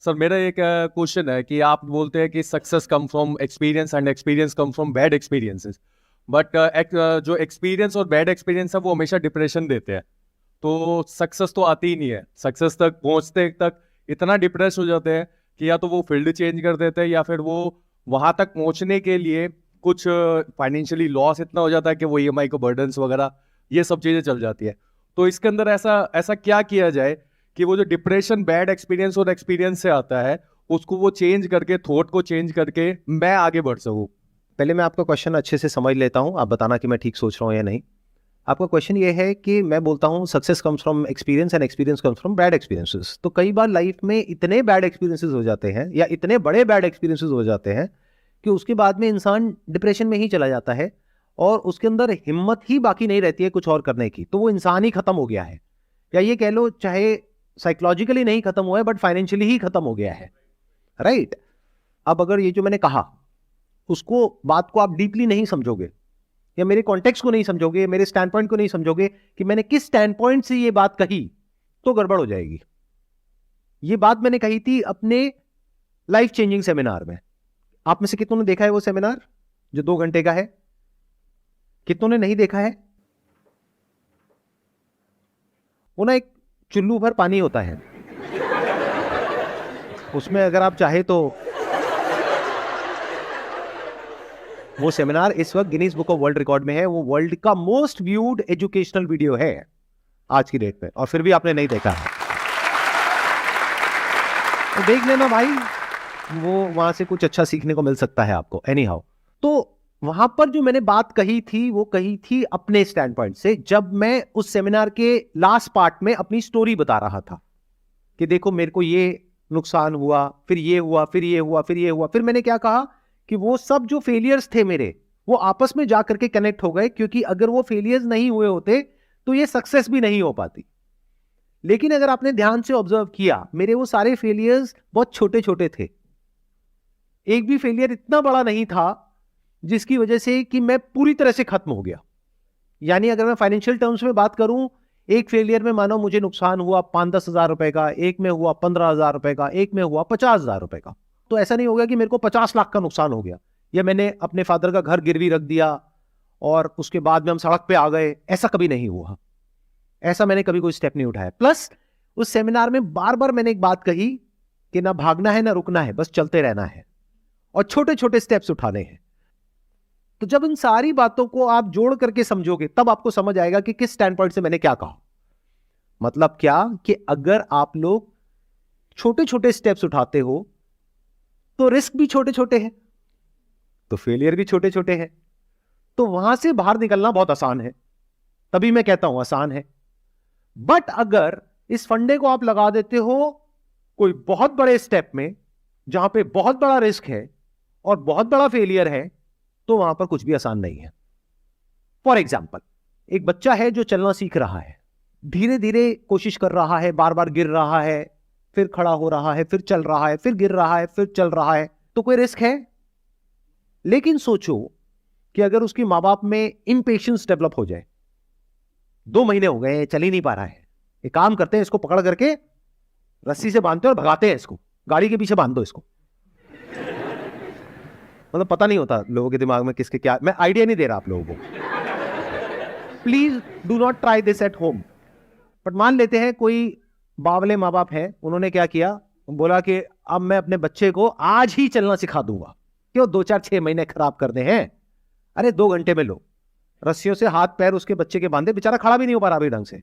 Sir मेरा एक question है कि आप बोलते हैं कि success come from experience and experience come from bad experiences, but जो एक्सपीरियंस और बैड एक्सपीरियंस है वो हमेशा डिप्रेशन देते हैं। तो सक्सेस तो आती ही नहीं है, सक्सेस तक पहुंचते तक इतना डिप्रेस हो जाते हैं कि या तो वो फील्ड चेंज कर देते हैं या फिर वो वहां तक पहुंचने के लिए कुछ फाइनेंशियली लॉस इतना हो जाता है कि वो ईएमआई को बर्डन्स वगैरह ये सब चीजें चल जाती है। तो इसके अंदर ऐसा ऐसा क्या किया जाए कि वो जो डिप्रेशन बैड एक्सपीरियंस और एक्सपीरियंस से आता है उसको वो चेंज करके, थॉट को चेंज करके मैं आगे बढ़ सकूं। पहले मैं आपका क्वेश्चन अच्छे से समझ लेता हूं, आप बताना कि मैं ठीक सोच रहा हूं या नहीं। आपका क्वेश्चन ये है कि मैं बोलता हूं success comes from experience and experience comes from bad experiences. तो कई बार लाइफ में इतने बैड एक्सपीरियंसेस हो जाते हैं या इतने बड़े बैड एक्सपीरियंसेस हो जाते हैं कि उसके बाद में इंसान डिप्रेशन में ही चला जाता है और उसके अंदर हिम्मत ही बाकी नहीं रहती है कुछ और करने की, तो वो इंसान ही खत्म हो गया है। या ये कह लो, चाहे साइकोलॉजिकली नहीं खत्म हुआ है बट फाइनेंशियली ही खत्म हो गया है, राइट। अब अगर ये जो मैंने कहा उसको, बात को आप डीपली नहीं समझोगे या मेरे कॉन्टेक्स्ट को नहीं समझोगे, मेरे स्टैंड पॉइंट को नहीं समझोगे कि मैंने किस स्टैंड पॉइंट से ये बात कही, तो गड़बड़ हो जाएगी। ये बात मैंने कही थी अपने लाइफ चेंजिंग सेमिनार में। आप में से कितनों ने देखा है वो सेमिनार जो 2 घंटे का है? कितनों ने नहीं देखा है? वो ना एक चुल्लू भर पानी होता है, उसमें अगर आप चाहे तो वो सेमिनार इस वक्त Guinness book of world record में है। वो वर्ल्ड का मोस्ट व्यूड एजुकेशनल वीडियो है आज की डेट में, और फिर भी आपने नहीं देखा है तो देख लेना भाई, वो वहां से कुछ अच्छा सीखने को मिल सकता है आपको। एनी हाउ, तो वहां पर जो मैंने बात कही थी वो कही थी अपने स्टैंड पॉइंट से, जब मैं उस सेमिनार के लास्ट पार्ट में अपनी स्टोरी बता रहा था कि देखो मेरे को ये नुकसान हुआ, फिर ये हुआ, फिर ये हुआ, फिर ये हुआ। फिर मैंने क्या कहा कि वो सब जो फेलियर्स थे मेरे, वो आपस में जाकर के कनेक्ट हो गए, क्योंकि अगर वो फेलियर्स नहीं हुए होते तो ये सक्सेस भी नहीं हो पाती। लेकिन अगर आपने ध्यान से ऑब्जर्व किया, मेरे वो सारे फेलियर्स बहुत छोटे छोटे थे। एक भी फेलियर इतना बड़ा नहीं था जिसकी वजह से कि मैं पूरी तरह से खत्म हो गया। यानी अगर मैं फाइनेंशियल टर्म्स में बात करूं, एक फेलियर में मानो मुझे नुकसान हुआ 5-10 हजार रुपए का, एक में हुआ 15 हजार रुपए का, एक में हुआ 50 हजार रुपए का। तो ऐसा नहीं हो गया कि मेरे को 50 लाख का नुकसान हो गया या मैंने अपने फादर का घर गिरवी रख दिया और उसके बाद में हम सड़क पे आ गए। ऐसा कभी नहीं हुआ, ऐसा मैंने कभी कोई स्टेप नहीं उठाया। प्लस उस सेमिनार में बार बार मैंने एक बात कही कि ना भागना है ना रुकना है, बस चलते रहना है और छोटे छोटे स्टेप्स उठाने हैं। तो जब इन सारी बातों को आप जोड़ करके समझोगे तब आपको समझ आएगा कि किस स्टैंड पॉइंट से मैंने क्या कहा। मतलब क्या कि अगर आप लोग छोटे छोटे स्टेप्स उठाते हो तो रिस्क भी छोटे छोटे हैं, तो फेलियर भी छोटे छोटे हैं, तो वहां से बाहर निकलना बहुत आसान है। तभी मैं कहता हूं आसान है। बट अगर इस फंडे को आप लगा देते हो कोई बहुत बड़े स्टेप में जहां पे बहुत बड़ा रिस्क है और बहुत बड़ा फेलियर है, तो वहां पर कुछ भी आसान नहीं है। फॉर एग्जाम्पल, एक बच्चा है जो चलना सीख रहा है, धीरे धीरे कोशिश कर रहा है, बार बार गिर रहा है, फिर खड़ा हो रहा है, फिर चल रहा है, फिर गिर रहा है, फिर चल रहा है, तो कोई रिस्क है? लेकिन सोचो कि अगर उसके मां बाप में इम्पेशंस डेवलप हो जाए, 2 महीने हो गए चल ही नहीं पा रहा है, एक काम करते हैं इसको पकड़ करके रस्सी से बांधते हैं और भगाते हैं इसको, गाड़ी के पीछे बांध दो इसको। मतलब पता नहीं होता लोगों के दिमाग में किसके क्या, मैं आइडिया नहीं दे रहा आप लोगों को, please do not try this at home. But मान लेते हैं कोई बावले माँ बाप हैं, उन्होंने क्या किया, बोला कि अब मैं अपने बच्चे को आज ही चलना सिखा दूंगा। क्यों 2-4-6 महीने खराब करने हैं? अरे 2 घंटे में लो, रस्सियों से हाथ पैर उसके बच्चे के बांधे, बेचारा खड़ा भी नहीं हो पा रहा अभी ढंग से,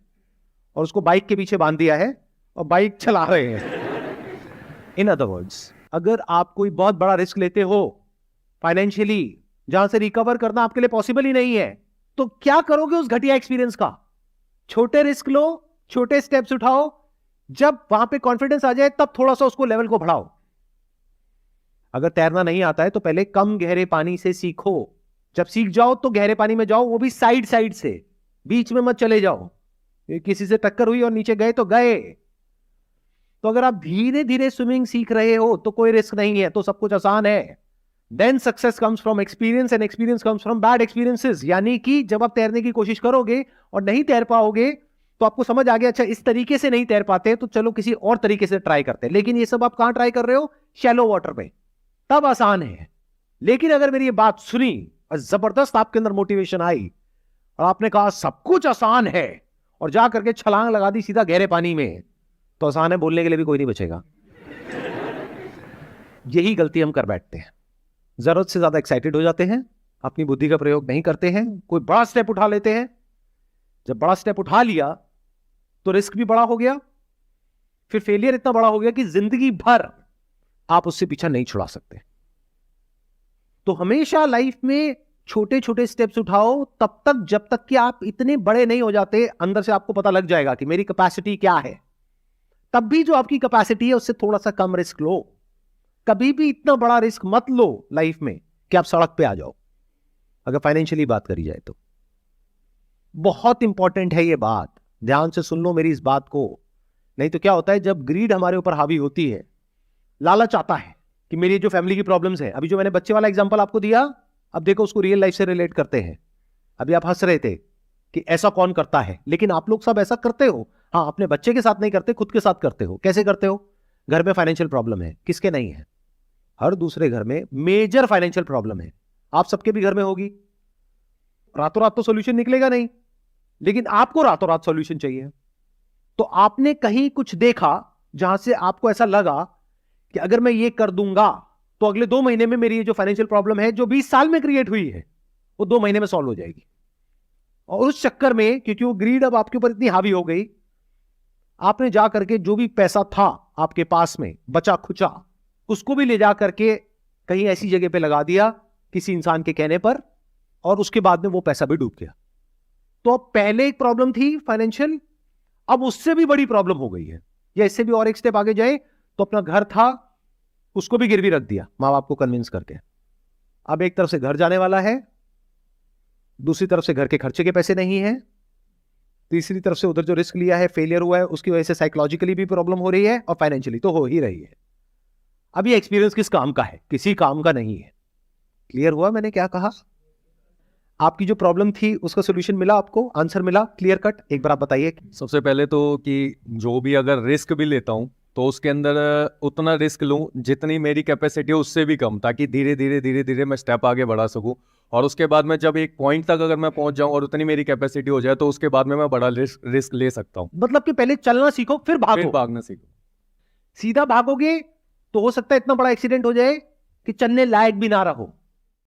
और उसको बाइक के पीछे बांध दिया है और बाइक चला रहे हैं। इन अदर वर्ड्स, अगर आप कोई बहुत बड़ा रिस्क लेते हो फाइनेंशियली, जहां से रिकवर करना आपके लिए पॉसिबल ही नहीं है, तो क्या करोगे उस घटिया एक्सपीरियंस का? छोटे रिस्क लो, छोटे स्टेप्स उठाओ, जब वहां पे कॉन्फिडेंस आ जाए तब थोड़ा सा उसको लेवल को बढ़ाओ। अगर तैरना नहीं आता है तो पहले कम गहरे पानी से सीखो, जब सीख जाओ तो गहरे पानी में जाओ, वो भी साइड साइड से, बीच में मत चले जाओ। किसी से टक्कर हुई और नीचे गए तो गए। तो अगर आप धीरे धीरे स्विमिंग सीख रहे हो तो कोई रिस्क नहीं है, तो सब कुछ आसान है। Then success comes from experience and experience comes from bad experiences. यानी कि जब आप तैरने की कोशिश करोगे और नहीं तैर पाओगे तो आपको समझ आ गया, अच्छा इस तरीके से नहीं तैर पाते तो चलो किसी और तरीके से ट्राई करते हैं। लेकिन ये सब आप कहां ट्राई कर रहे हो? शैलो वाटर में, तब आसान है। लेकिन अगर मेरी ये बात सुनी और जबरदस्त आपके अंदर मोटिवेशन आई और आपने कहा सब कुछ आसान है और जा करके छलांग लगा दी सीधा गहरे पानी में, तो आसान है बोलने के लिए भी कोई नहीं बचेगा। यही गलती हम कर बैठते हैं, जरूरत से ज्यादा एक्साइटेड हो जाते हैं, अपनी बुद्धि का प्रयोग नहीं करते हैं, कोई बड़ा स्टेप उठा लेते हैं। जब बड़ा स्टेप उठा लिया तो रिस्क भी बड़ा हो गया, फिर फेलियर इतना बड़ा हो गया कि जिंदगी भर आप उससे पीछा नहीं छुड़ा सकते। तो हमेशा लाइफ में छोटे छोटे स्टेप्स उठाओ, तब तक जब तक कि आप इतने बड़े नहीं हो जाते। अंदर से आपको पता लग जाएगा कि मेरी कैपेसिटी क्या है। तब भी जो आपकी कैपेसिटी है उससे थोड़ा सा कम रिस्क लो। कभी भी इतना बड़ा रिस्क मत लो लाइफ में कि आप सड़क पे आ जाओ, अगर फाइनेंशियली बात करी जाए तो। बहुत इंपॉर्टेंट है ये बात, ध्यान से सुन लो मेरी इस बात को। नहीं तो क्या होता है, जब ग्रीड हमारे ऊपर हावी होती है, लालच आता है कि मेरी जो फैमिली की प्रॉब्लम्स है, अभी जो मैंने बच्चे वाला एग्जांपल आपको दिया, अब देखो उसको रियल लाइफ से रिलेट करते हैं। अभी आप हंस रहे थे कि ऐसा कौन करता है, लेकिन आप लोग सब ऐसा करते हो। हाँ, अपने बच्चे के साथ नहीं करते, खुद के साथ करते हो। कैसे करते हो? घर में फाइनेंशियल प्रॉब्लम है, किसके नहीं है? हर दूसरे घर में मेजर फाइनेंशियल प्रॉब्लम है, आप सबके भी घर में होगी। रातों रात तो सॉल्यूशन निकलेगा नहीं, लेकिन आपको रातों रात सॉल्यूशन चाहिए। तो आपने कहीं कुछ देखा जहां से आपको ऐसा लगा कि अगर मैं ये कर दूंगा तो अगले 2 महीने में मेरी ये जो फाइनेंशियल प्रॉब्लम है, जो 20 साल में क्रिएट हुई है, वो 2 महीने में सॉल्व हो जाएगी। और उस चक्कर में, क्योंकि वो ग्रीड अब आपके ऊपर इतनी हावी हो गई, आपने जा करके जो भी पैसा था आपके पास में बचा खुचा, उसको भी ले जा करके कहीं ऐसी जगह पे लगा दिया किसी इंसान के कहने पर, और उसके बाद में वो पैसा भी डूब गया। तो अब पहले एक प्रॉब्लम थी फाइनेंशियल, अब उससे भी बड़ी प्रॉब्लम हो गई है। या इससे भी और एक स्टेप आगे जाए तो अपना घर था, उसको भी गिरवी रख दिया मां बाप को कन्विंस करके। अब एक तरफ से घर जाने वाला है, दूसरी तरफ से घर के खर्चे के पैसे नहीं है, तीसरी तरफ से उधर जो रिस्क लिया है, फेलियर हुआ है, उसकी वजह से साइकोलॉजिकली भी प्रॉब्लम हो रही है और फाइनेंशियली तो हो ही रही है। अब ये एक्सपीरियंस किस काम का है? किसी काम का नहीं है। क्लियर हुआ मैंने क्या कहा? आपकी जो प्रॉब्लम थी उसका सोल्यूशन मिला आपको, आंसर मिला क्लियर कट? एक बार आप बताइए। सबसे पहले तो कि जो भी अगर रिस्क भी लेता हूँ तो उसके अंदर उतना रिस्क लूँ जितनी मेरी कैपेसिटी है, उससे भी कम, ताकि धीरे धीरे मैं स्टेप आगे बढ़ा सकूँ। और उसके बाद में जब एक पॉइंट तक अगर मैं पहुंच जाऊं और उतनी मेरी कैपेसिटी हो जाए, तो उसके बाद में मैं बड़ा रिस्क ले सकता हूँ। मतलब कि पहले चलना सीखो फिर भागो। फिर भागना सीखो। सीधा भागोगे तो हो सकता है इतना बड़ा एक्सीडेंट हो जाए कि चलने लायक भी ना रहो।